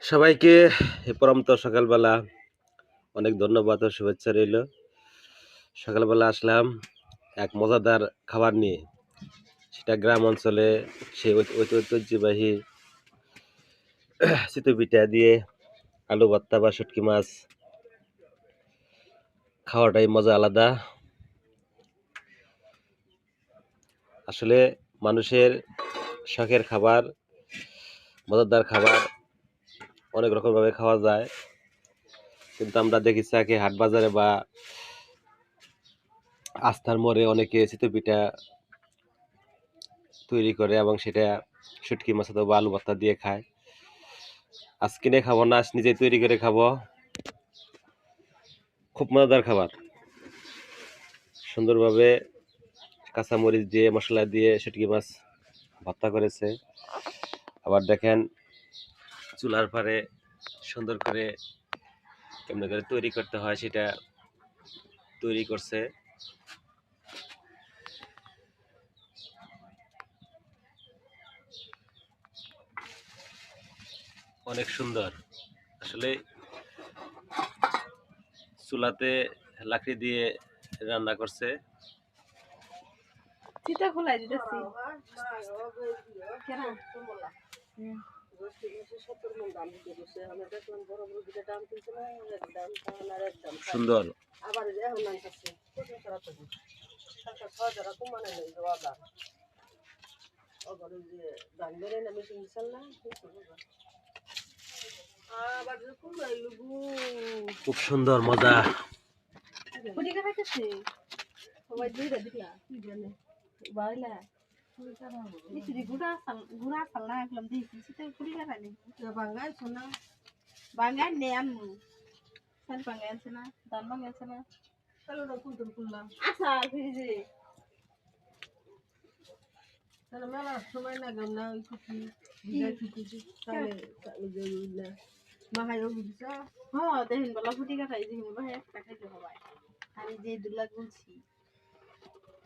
সবাইকে এই পরন্ত সকালবেলা অনেক ধন্যবাদ ও শুভেচ্ছা রইল। সকালবেলা আসলাম এক মজাদার খাবার নিয়ে। সেটা গ্রাম অঞ্চলে সেই ঐতিহ্যবাহী চিতই পিঠা দিয়ে আলু ভর্তা বা শুটকি মাছ খাওয়াটাই মজা আলাদা। আসলে মানুষের শখের খাবার, মজাদার খাবার অনেক রকমভাবে খাওয়া যায়, কিন্তু আমরা দেখি চাকে হাট বাজারে বা আস্থার মোড়ে অনেকে চিতই পিঠা তৈরি করে এবং সেটা শুটকি মাছ অথবা আলু ভর্তা দিয়ে খায়। আজ কিনে খাবো না, আজ নিজে তৈরি করে খাবো। খুব মজাদার খাবার। সুন্দরভাবে কাঁচামরিচ দিয়ে মশলা দিয়ে শুটকি মাছ ভর্তা করেছে। আবার দেখেন চুলার পারে সুন্দর করে কেমন করে তৈরি করতে হয় সেটা তৈরি করছে। অনেক সুন্দর। আসলে চুলাতে লাকড়ি দিয়ে রান্না করছে। চিতা খোলাই দিতেছি কেন সুন্দর। খুব সুন্দর মজা। কুড়িকে খাইতেছে সবাই দুইটা দিলা কি জানে বাইলা ইসরি গুড়া সাল না একদম দিছি চিতা কুড়িকে খাইনি বাঙ্গাই শোনা বাঙ্গাই নে আম্মু সাল বাঙ্গাই আছে না দান বাঙ্গাই আছে না চলো না কুলতুম কুল্লা আচ্ছা ফিরে তাহলে মেলা সময় না গেল না ওই কুচি বিদায় কুচি তাহলে না মাহাই বুঝছা হ্যাঁ দেখেন বলা ফুটি কাটাই দেখেন ভাই একটা খাইতে হবে আমি যে দুলা গুলছি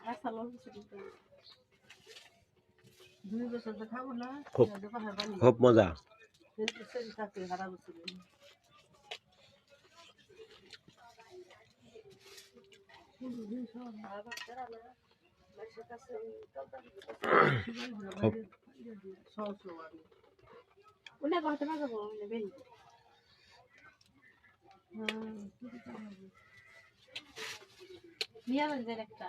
আর সালো কিছু দুই বছর তো খাবো না খুব খুব মজা। থাকে হারা বছর খুব উনি কথা না যাবো নেবেন নিয়ে যাবেন একটা